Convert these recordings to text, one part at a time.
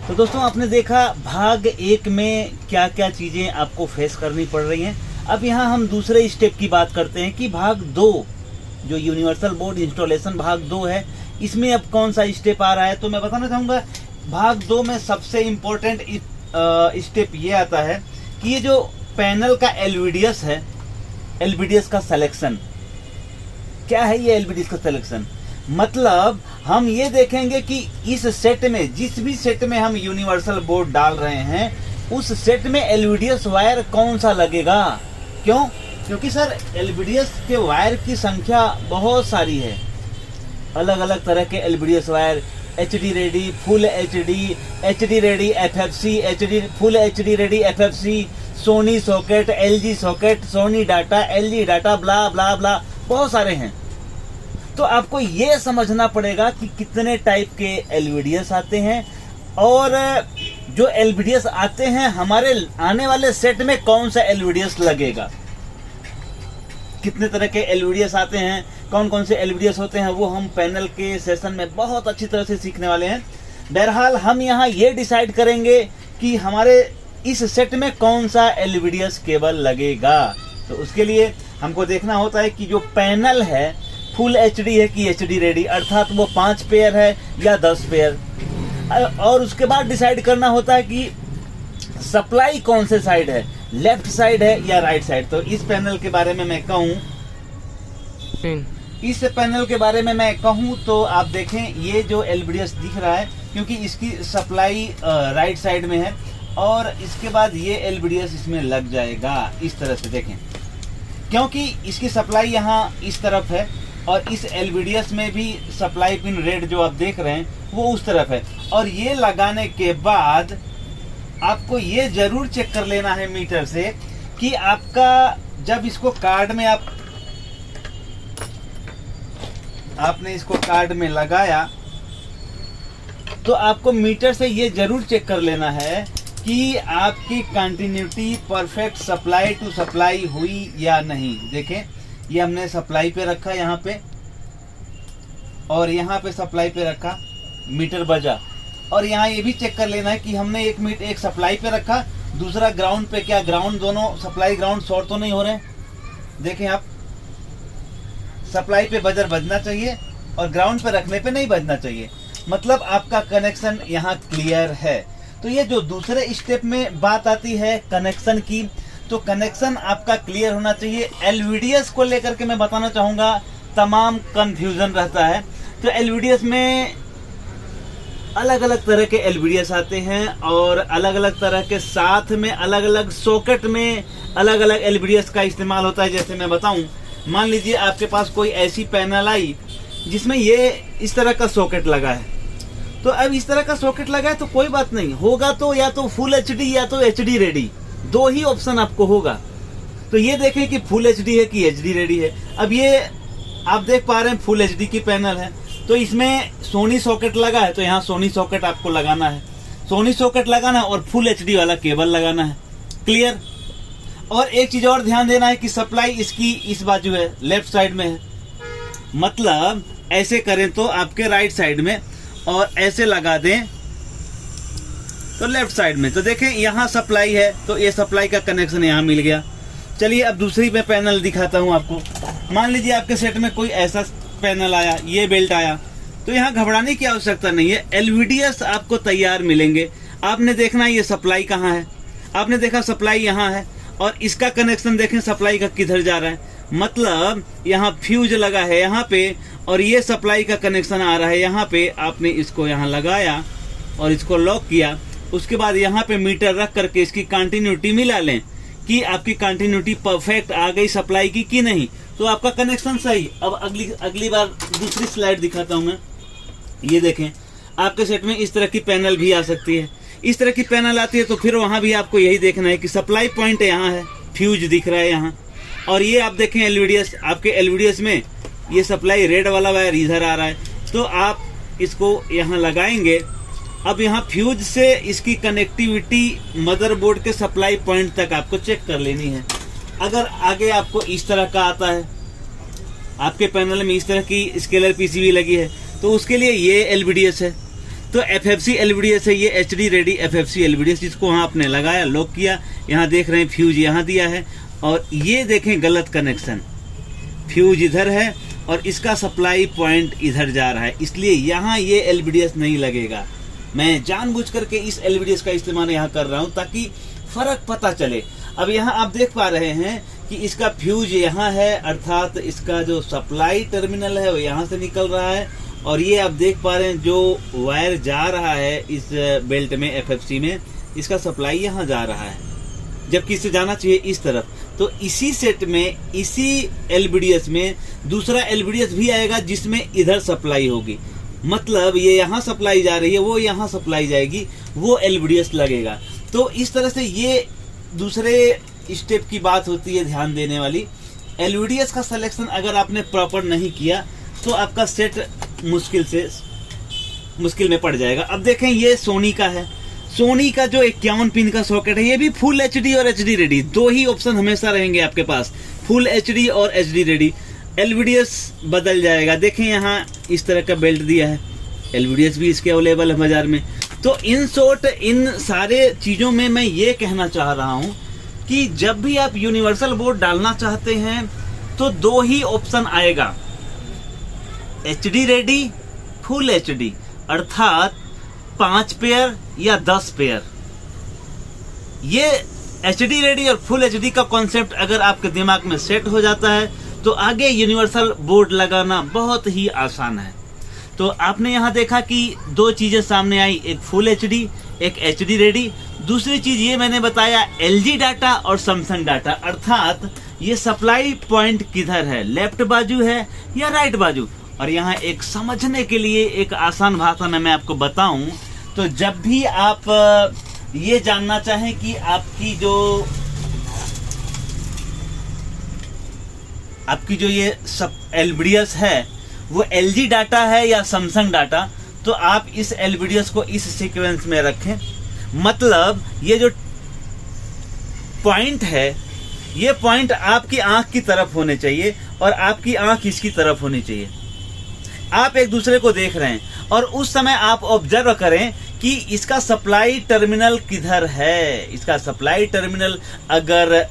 तो दोस्तों आपने देखा भाग 1 में क्या क्या चीज़ें आपको फेस करनी पड़ रही हैं। अब यहाँ हम दूसरे स्टेप की बात करते हैं कि भाग 2 जो यूनिवर्सल बोर्ड इंस्टॉलेशन भाग 2 है, इसमें अब कौन सा स्टेप आ रहा है। तो मैं बताना चाहूँगा भाग 2 में सबसे इम्पोर्टेंट स्टेप ये आता है कि ये जो पैनल का एलवीडीएस है, एलवीडीएस का सिलेक्शन क्या है। ये एलवीडीएस का सिलेक्शन मतलब हम ये देखेंगे कि इस सेट में, जिस भी सेट में हम यूनिवर्सल बोर्ड डाल रहे हैं, उस सेट में एलवीडीएस वायर कौन सा लगेगा। क्यों? क्योंकि सर एलवीडीएस के वायर की संख्या बहुत सारी है, अलग अलग तरह के LVDS wire, HD ready, full HD, HD ready FFC, HD full HD ready FFC, Sony socket, LG socket, Sony data, LG data, blah blah blah, बहुत सारे हैं। तो आपको ये समझना पड़ेगा कि कितने टाइप के एलवीडीएस आते हैं और जो एलवीडीएस आते हैं हमारे आने वाले सेट में कौन सा एलवीडीएस लगेगा। कितने तरह के एलवीडीएस आते हैं, कौन कौन से एलवीडीएस होते हैं, वो हम पैनल के सेशन में बहुत अच्छी तरह से सीखने वाले हैं। बहरहाल हम यहाँ ये डिसाइड करेंगे कि हमारे इस सेट में कौन सा एलवीडीएस केबल लगेगा। तो उसके लिए हमको देखना होता है कि जो पैनल है फुल एचडी है कि एचडी रेडी, अर्थात वो 5 पेयर है या 10 पेयर, और उसके बाद डिसाइड करना होता है कि सप्लाई कौन से साइड है, लेफ्ट साइड है या राइट साइड। तो इस पैनल के बारे में मैं कहूँ, इस पैनल के बारे में मैं कहूँ तो आप देखें ये जो एलवीडीएस दिख रहा है, क्योंकि इसकी सप्लाई राइट साइड में है और इसके बाद ये एलवीडीएस इसमें लग जाएगा इस तरह से। देखें क्योंकि इसकी सप्लाई यहाँ इस तरफ है और इस एलवीडीएस में भी सप्लाई पिन रेड जो आप देख रहे हैं वो उस तरफ है। और ये लगाने के बाद आपको ये जरूर चेक कर लेना है मीटर से कि आपका जब इसको कार्ड में आपने इसको कार्ड में लगाया तो आपको मीटर से ये जरूर चेक कर लेना है कि आपकी continuity perfect supply to supply हुई या नहीं। देखें ये हमने सप्लाई पे रखा यहाँ पे और यहाँ पे सप्लाई पे रखा, मीटर बजा। और यहाँ ये भी चेक कर लेना है कि हमने एक सप्लाई पे रखा, दूसरा ग्राउंड पे, क्या ग्राउंड दोनों सप्लाई ग्राउंड शॉर्ट तो नहीं हो रहे हैं। देखें आप, सप्लाई पे बजर बजना चाहिए और ग्राउंड पे रखने पे नहीं बजना चाहिए, मतलब आपका कनेक्शन यहाँ क्लियर है। तो ये जो दूसरे स्टेप में बात आती है कनेक्शन की, तो कनेक्शन आपका क्लियर होना चाहिए। एलवीडीएस को लेकर के मैं बताना चाहूँगा तमाम कंफ्यूजन रहता है। तो एलवीडीएस में अलग अलग तरह के एलवीडीएस आते हैं और अलग अलग तरह के साथ में अलग अलग सॉकेट में अलग अलग एलवीडीएस का इस्तेमाल होता है। जैसे मैं बताऊं, मान लीजिए आपके पास कोई ऐसी पैनल आई जिसमें ये इस तरह का सॉकेट लगा है। तो अब इस तरह का सॉकेट लगा है तो कोई बात नहीं, होगा तो या तो फुल एचडी या तो एचडी रेडी, दो ही ऑप्शन आपको होगा। तो ये देखें कि फुल एचडी है कि एचडी रेडी है। अब ये आप देख पा रहे हैं फुल एचडी की पैनल है, तो इसमें सोनी सॉकेट लगा है, तो यहाँ सोनी सॉकेट आपको लगाना है, सोनी सॉकेट लगाना है और फुल एचडी वाला केबल लगाना है। क्लियर? और एक चीज और ध्यान देना है कि सप्लाई इसकी इस बाजू है, लेफ्ट साइड में है, मतलब ऐसे करें तो आपके राइट साइड में और ऐसे लगा दें तो लेफ्ट साइड में। तो देखें यहाँ सप्लाई है तो ये सप्लाई का कनेक्शन यहाँ मिल गया। चलिए अब दूसरी पे पैनल दिखाता हूँ आपको। मान लीजिए आपके सेट में कोई ऐसा पैनल आया, ये बेल्ट आया, तो यहाँ घबराने की आवश्यकता नहीं है, एलवीडीएस आपको तैयार मिलेंगे। आपने देखना ये सप्लाई कहाँ है, आपने देखा सप्लाई यहाँ है और इसका कनेक्शन देखें सप्लाई का किधर जा रहा है, मतलब यहाँ फ्यूज लगा है यहाँ पे और ये सप्लाई का कनेक्शन आ रहा है यहाँ पे। आपने इसको यहाँ लगाया और इसको लॉक किया, उसके बाद यहाँ पे मीटर रख करके इसकी कंटिन्यूटी मिला लें कि आपकी कंटिन्यूटी परफेक्ट आ गई सप्लाई की कि नहीं, तो आपका कनेक्शन सही। अब अगली बार दूसरी स्लाइड दिखाता हूँ मैं। ये देखें आपके सेट में इस तरह की पैनल भी आ सकती है, इस तरह की पैनल आती है, तो फिर वहाँ भी आपको यही देखना है कि सप्लाई पॉइंट यहाँ है, फ्यूज दिख रहा है यहाँ, और ये आप देखें एलवीडीएस, आपके एलवीडीएस में ये सप्लाई रेड वाला वायर इधर आ रहा है, तो आप इसको यहाँ लगाएंगे। अब यहाँ फ्यूज से इसकी कनेक्टिविटी मदरबोर्ड के सप्लाई पॉइंट तक आपको चेक कर लेनी है। अगर आगे आपको इस तरह का आता है, आपके पैनल में इस तरह की स्केलर पीसीबी लगी है, तो उसके लिए ये एलवीडीएस है। तो FFC LVDS है, ये HD रेडी FFC LVDS, जिसको वहाँ आपने लगाया, लॉक किया। यहाँ देख रहे हैं फ्यूज यहाँ दिया है, और ये देखें गलत कनेक्शन, फ्यूज इधर है और इसका सप्लाई पॉइंट इधर जा रहा है, इसलिए यहाँ ये LVDS नहीं लगेगा। मैं जानबूझ करके इस LVDS का इस्तेमाल यहाँ कर रहा हूँ ताकि फर्क पता चले। अब यहाँ आप देख पा रहे हैं कि इसका फ्यूज यहाँ है, अर्थात इसका जो सप्लाई टर्मिनल है वो यहाँ से निकल रहा है, और ये आप देख पा रहे हैं जो वायर जा रहा है इस बेल्ट में FFC में, इसका सप्लाई यहाँ जा रहा है, जबकि इसे जाना चाहिए इस तरफ। तो इसी सेट में, इसी LVDS में दूसरा LVDS भी आएगा जिसमें इधर सप्लाई होगी, मतलब ये यहाँ सप्लाई जा रही है, वो यहाँ सप्लाई जाएगी, वो LVDS लगेगा। तो इस तरह से ये दूसरे स्टेप की बात होती है ध्यान देने वाली। LVDS का सिलेक्शन अगर आपने प्रॉपर नहीं किया तो आपका सेट मुश्किल में पड़ जाएगा। अब देखें ये सोनी का है, सोनी का जो 51 पिन का सॉकेट है, ये भी फुल HD और HD रेडी, दो ही ऑप्शन हमेशा रहेंगे आपके पास, फुल HD और HD रेडी। LVDS बदल जाएगा, देखें यहाँ इस तरह का बेल्ट दिया है, LVDS भी इसके अवेलेबल है बाजार में। तो इन शॉर्ट इन सारे चीज़ों में मैं ये कहना चाह रहा हूँ कि जब भी आप यूनिवर्सल बोर्ड डालना चाहते हैं तो दो ही ऑप्शन आएगा, HD रेडी, फुल HD, अर्थात 5 पेयर या 10 पेयर। ये HD रेडी और फुल HD का कॉन्सेप्ट अगर आपके दिमाग में सेट हो जाता है तो आगे यूनिवर्सल बोर्ड लगाना बहुत ही आसान है। तो आपने यहाँ देखा कि दो चीज़ें सामने आई, एक फुल HD, एक HD रेडी। दूसरी चीज़ ये मैंने बताया LG डाटा और सैमसंग डाटा, अर्थात ये सप्लाई पॉइंट किधर है, लेफ्ट बाजू है या राइट बाजू। और यहाँ एक समझने के लिए एक आसान भाषा में मैं आपको बताऊं, तो जब भी आप ये जानना चाहें कि आपकी जो ये सब LVDS है वो LG डाटा है या सैमसंग डाटा, तो आप इस LVDS को इस सीक्वेंस में रखें। मतलब ये जो पॉइंट है, ये पॉइंट आपकी आंख की तरफ होने चाहिए और आपकी आंख इसकी तरफ होनी चाहिए। आप एक दूसरे को देख रहे हैं और उस समय आप ऑब्जर्व करें कि इसका सप्लाई टर्मिनल किधर है। इसका सप्लाई टर्मिनल अगर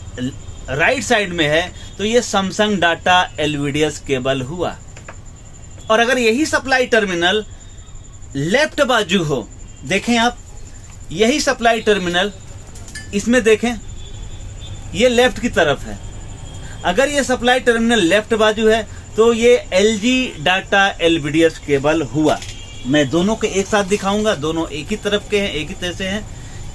राइट साइड में है तो ये सैमसंग डाटा LVDS केबल हुआ, और अगर यही सप्लाई टर्मिनल लेफ्ट बाजू हो, देखें आप यही सप्लाई टर्मिनल, इसमें देखें ये लेफ्ट की तरफ है, अगर ये सप्लाई टर्मिनल लेफ्ट बाजू है तो ये LG डाटा LVDS केबल हुआ। मैं दोनों के एक साथ दिखाऊंगा, दोनों एक ही तरफ के हैं, एक ही तरह से हैं।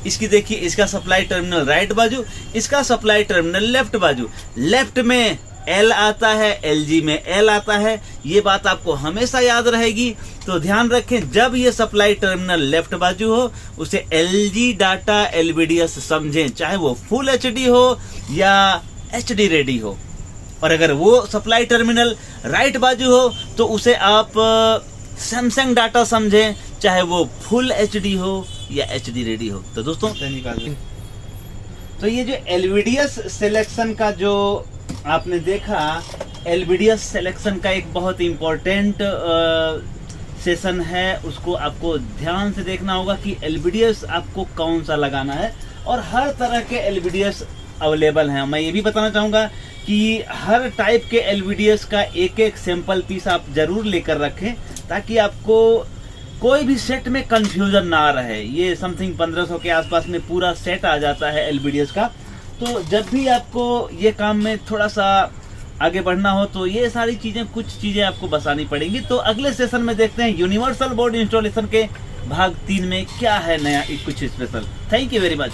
इसकी देखिए, इसका सप्लाई टर्मिनल राइट बाजू, इसका सप्लाई टर्मिनल लेफ्ट बाजू। लेफ्ट में L आता है, LG में L आता है, ये बात आपको हमेशा याद रहेगी। तो ध्यान रखें, जब ये सप्लाई टर्मिनल लेफ्ट बाजू हो उसे LG डाटा LVDS समझें, चाहे वो फुल HD हो या HD रेडी हो। और अगर वो सप्लाई टर्मिनल राइट बाजू हो तो उसे आप सैमसंग डाटा समझें, चाहे वो फुल HD हो या HD रेडी हो। तो दोस्तों तो ये जो LVDS सिलेक्शन का जो आपने देखा, LVDS सिलेक्शन का एक बहुत इम्पोर्टेंट सेशन है, उसको आपको ध्यान से देखना होगा कि LVDS आपको कौन सा लगाना है। और हर तरह के LVDS अवेलेबल हैं। मैं ये भी बताना चाहूँगा कि हर टाइप के LVDS का एक एक सैंपल पीस आप ज़रूर लेकर रखें, ताकि आपको कोई भी सेट में कंफ्यूजन ना रहे। ये समथिंग 1500 के आसपास में पूरा सेट आ जाता है LVDS का। तो जब भी आपको ये काम में थोड़ा सा आगे बढ़ना हो तो ये सारी चीज़ें, कुछ चीज़ें आपको बतानी पड़ेंगी। तो अगले सेशन में देखते हैं यूनिवर्सल बोर्ड इंस्टॉलेशन के भाग 3 में क्या है नया कुछ special. Thank you very much.